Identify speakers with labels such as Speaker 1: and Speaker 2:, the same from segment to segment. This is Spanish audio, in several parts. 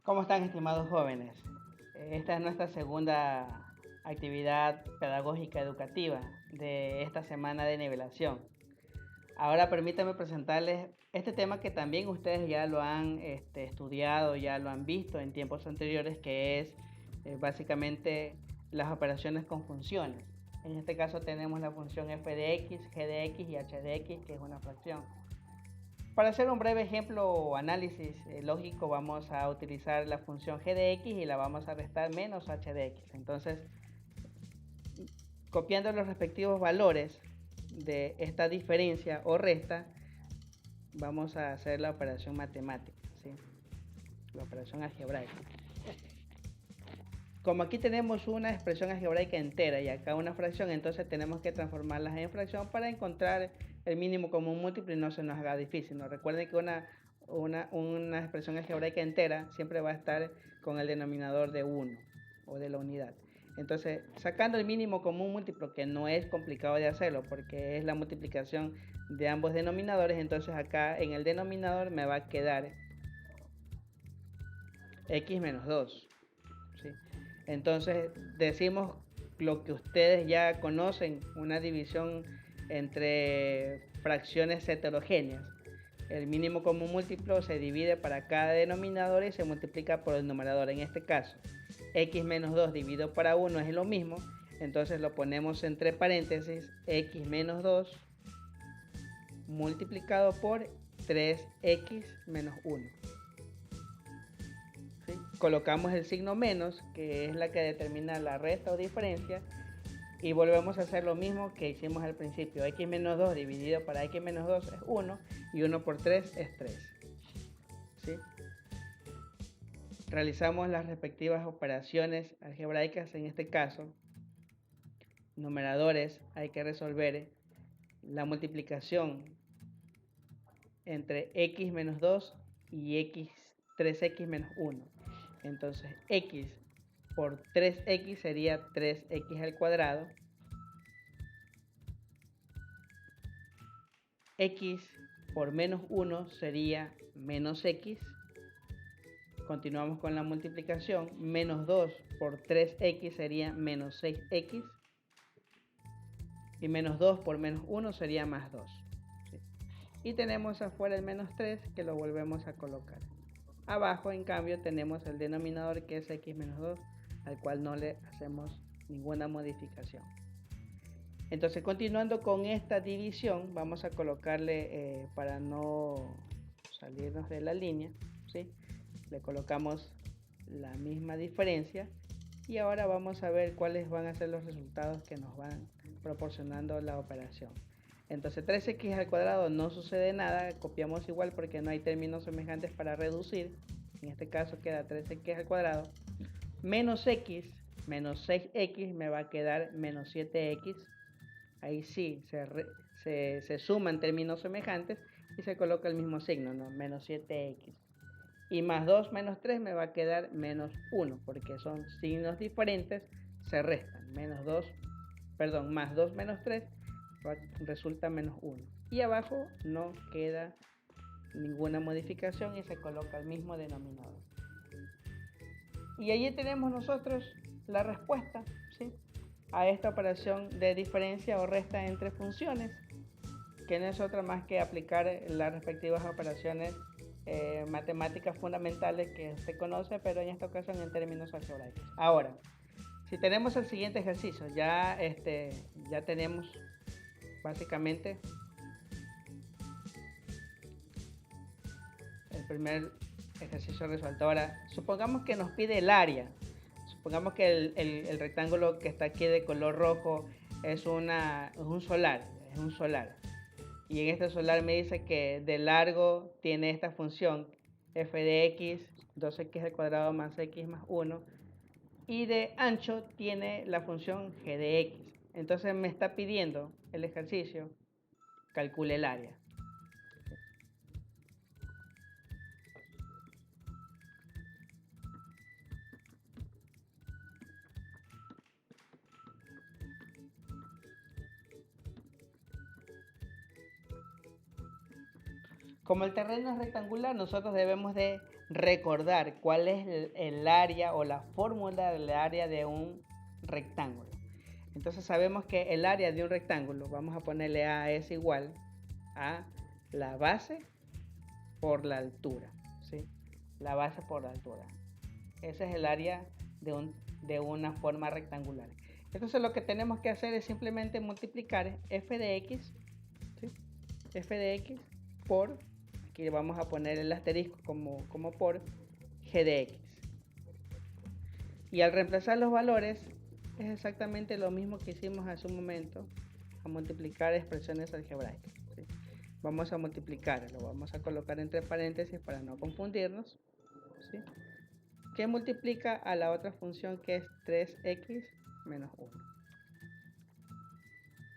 Speaker 1: ¿Cómo están, estimados jóvenes? Esta es nuestra segunda actividad pedagógica educativa de esta semana de nivelación. Ahora permítanme presentarles este tema que también ustedes ya lo han estudiado, ya lo han visto en tiempos anteriores, que es básicamente las operaciones con funciones. En este caso tenemos la función f de x, g de x y h de x, que es una fracción. Para hacer un breve ejemplo o análisis lógico, vamos a utilizar la función g de x y la vamos a restar menos h de x. Entonces, copiando los respectivos valores de esta diferencia o resta, vamos a hacer la operación matemática, ¿sí? La operación algebraica. Como aquí tenemos una expresión algebraica entera y acá una fracción, entonces tenemos que transformarlas en fracción para encontrar el mínimo común múltiplo y no se nos haga difícil, ¿no? Recuerden que una expresión algebraica entera siempre va a estar con el denominador de 1 o de la unidad. Entonces, sacando el mínimo común múltiplo, que no es complicado de hacerlo porque es la multiplicación de ambos denominadores, entonces acá en el denominador me va a quedar x menos 2. ¿Sí? Entonces decimos lo que ustedes ya conocen, una división entre fracciones heterogéneas. El mínimo común múltiplo se divide para cada denominador y se multiplica por el numerador. En este caso, x menos 2 dividido para 1 es lo mismo, entonces lo ponemos entre paréntesis, x menos 2 multiplicado por 3x menos 1. ¿Sí? Colocamos el signo menos, que es la que determina la resta o diferencia, y volvemos a hacer lo mismo que hicimos al principio. X menos 2 dividido para x menos 2 es 1 y 1 por 3 es 3. ¿Sí? Realizamos las respectivas operaciones algebraicas. En este caso, numeradores, hay que resolver la multiplicación entre x menos 2 y 3x menos 1. Entonces x por 3x sería 3x al cuadrado. X por menos 1 sería menos x. Continuamos con la multiplicación. Menos 2 por 3x sería menos 6x. Y menos 2 por menos 1 sería más 2. ¿Sí? Y tenemos afuera el menos 3 que lo volvemos a colocar. Abajo, en cambio, tenemos el denominador que es x menos 2, al cual no le hacemos ninguna modificación. Entonces, continuando con esta división, vamos a colocarle, para no salirnos de la línea, ¿sí? Le colocamos la misma diferencia y ahora vamos a ver cuáles van a ser los resultados que nos van proporcionando la operación. Entonces 3x al cuadrado no sucede nada, copiamos igual porque no hay términos semejantes para reducir. En este caso queda 3x al cuadrado menos x menos 6x me va a quedar menos 7x. Ahí sí se suman términos semejantes y se coloca el mismo signo, ¿no? Menos 7x. Y más 2 menos 3 me va a quedar menos 1, porque son signos diferentes, se restan. Más 2 menos 3 resulta menos 1. Y abajo no queda ninguna modificación y se coloca el mismo denominador. Y allí tenemos nosotros la respuesta, ¿sí?, a esta operación de diferencia o resta entre funciones, que no es otra más que aplicar las respectivas operaciones matemáticas fundamentales que se conoce, pero en esta ocasión en términos algebraicos. Ahora, si tenemos el siguiente ejercicio, ya tenemos básicamente el primer ejercicio resuelto. Ahora, supongamos que nos pide el área. Supongamos que el rectángulo que está aquí de color rojo es un solar. Y en este solar me dice que de largo tiene esta función f de x, 2x al cuadrado más x más 1. Y de ancho tiene la función g de x. Entonces me está pidiendo el ejercicio, calcule el área. Como el terreno es rectangular, nosotros debemos de recordar cuál es el área o la fórmula del área de un rectángulo. Entonces sabemos que el área de un rectángulo, vamos a ponerle A, es igual a la base por la altura, ¿sí? La base por la altura. Ese es el área de una forma rectangular. Entonces lo que tenemos que hacer es simplemente multiplicar f de x, ¿sí? F de x por, aquí vamos a poner el asterisco como por g de x. Y al reemplazar los valores es exactamente lo mismo que hicimos hace un momento, a multiplicar expresiones algebraicas, ¿sí? Vamos a multiplicar, lo vamos a colocar entre paréntesis para no confundirnos, ¿sí? Que multiplica a la otra función que es 3x menos 1.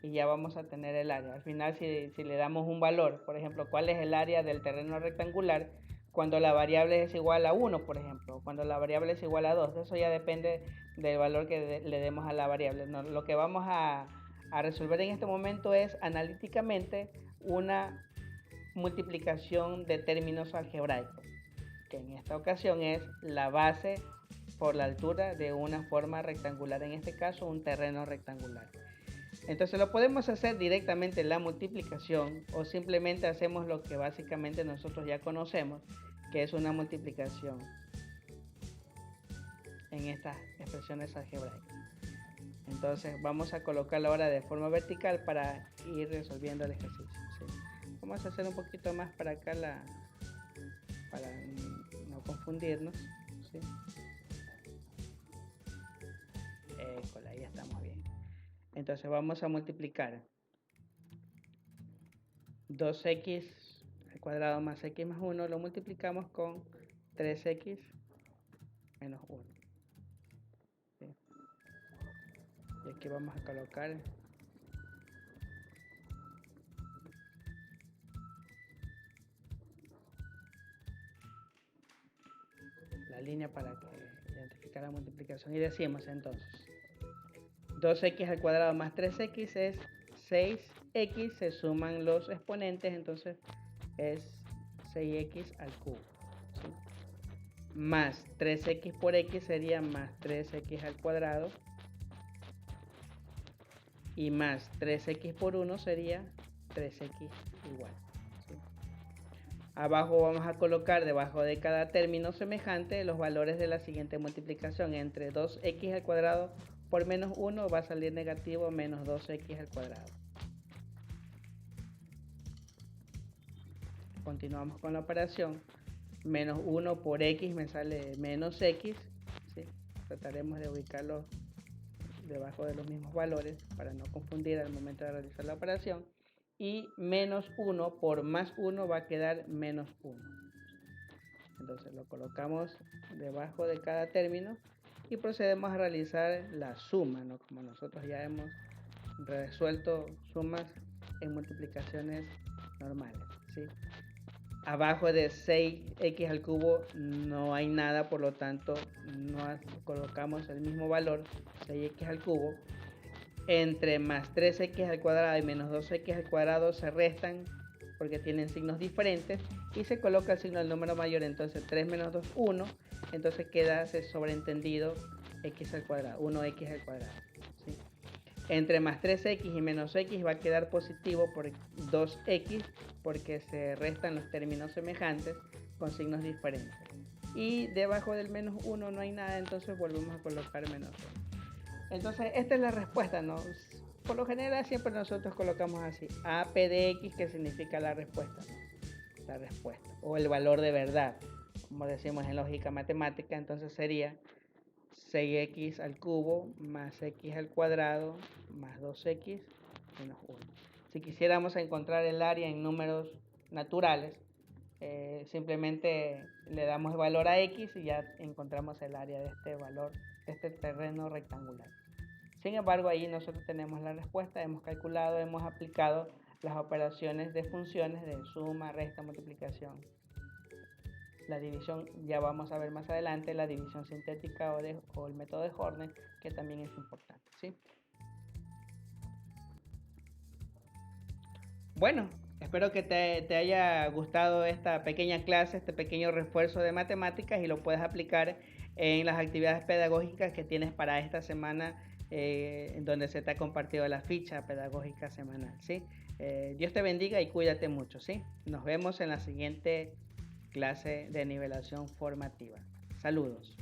Speaker 1: Y ya vamos a tener el área. Al final, si le damos un valor, por ejemplo, ¿cuál es el área del terreno rectangular? Cuando la variable es igual a 1, por ejemplo, cuando la variable es igual a 2, eso ya depende del valor que le demos a la variable. No, lo que vamos a resolver en este momento es analíticamente una multiplicación de términos algebraicos, que en esta ocasión es la base por la altura de una forma rectangular, en este caso un terreno rectangular. Entonces lo podemos hacer directamente en la multiplicación o simplemente hacemos lo que básicamente nosotros ya conocemos, que es una multiplicación en estas expresiones algebraicas. Entonces vamos a colocarlo ahora de forma vertical para ir resolviendo el ejercicio, ¿sí? Vamos a hacer un poquito más para acá para no confundirnos, ¿sí? Ahí estamos bien. Entonces vamos a multiplicar 2x al cuadrado más x más 1, lo multiplicamos con 3x menos 1. ¿Sí? Y aquí vamos a colocar la línea para identificar la multiplicación. Y decimos entonces 2x al cuadrado más 3x es 6x, se suman los exponentes, entonces es 6x al cubo, ¿sí? Más 3x por x sería más 3x al cuadrado, y más 3x por 1 sería 3x igual, ¿sí? Abajo vamos a colocar debajo de cada término semejante los valores de la siguiente multiplicación. Entre 2x al cuadrado por menos 1 va a salir negativo menos 2x al cuadrado. Continuamos con la operación. Menos 1 por x me sale menos x, ¿sí? Trataremos de ubicarlos debajo de los mismos valores para no confundir al momento de realizar la operación. Y menos 1 por más 1 va a quedar menos 1. Entonces lo colocamos debajo de cada término y procedemos a realizar la suma, ¿no? Como nosotros ya hemos resuelto sumas en multiplicaciones normales, ¿sí? Abajo de 6x al cubo no hay nada, por lo tanto no colocamos el mismo valor, 6x al cubo. Entre más 3x al cuadrado y menos 2x al cuadrado se restan porque tienen signos diferentes y se coloca el signo del número mayor. Entonces 3 menos 2, 1, entonces queda ese sobreentendido x al cuadrado, 1x al cuadrado, ¿sí? Entre más 3x y menos x va a quedar positivo por 2x porque se restan los términos semejantes con signos diferentes. Y debajo del menos 1 no hay nada, entonces volvemos a colocar menos 1. Entonces esta es la respuesta, ¿no? Por lo general siempre nosotros colocamos así, AP de x, que significa la respuesta, ¿no? La respuesta, o el valor de verdad, como decimos en lógica matemática. Entonces sería 6x al cubo más x al cuadrado más 2x menos 1. Si quisiéramos encontrar el área en números naturales, simplemente le damos el valor a x y ya encontramos el área de este valor, de este terreno rectangular. Sin embargo, ahí nosotros tenemos la respuesta, hemos calculado, hemos aplicado las operaciones de funciones de suma, resta, multiplicación. La división, ya vamos a ver más adelante, la división sintética o el método de Horner, que también es importante, ¿sí? Bueno, Espero que te haya gustado esta pequeña clase, este pequeño refuerzo de matemáticas y lo puedas aplicar en las actividades pedagógicas que tienes para esta semana, en donde se te ha compartido la ficha pedagógica semanal, ¿sí? Dios te bendiga y cuídate mucho, ¿sí? Nos vemos en la siguiente clase de nivelación formativa. Saludos.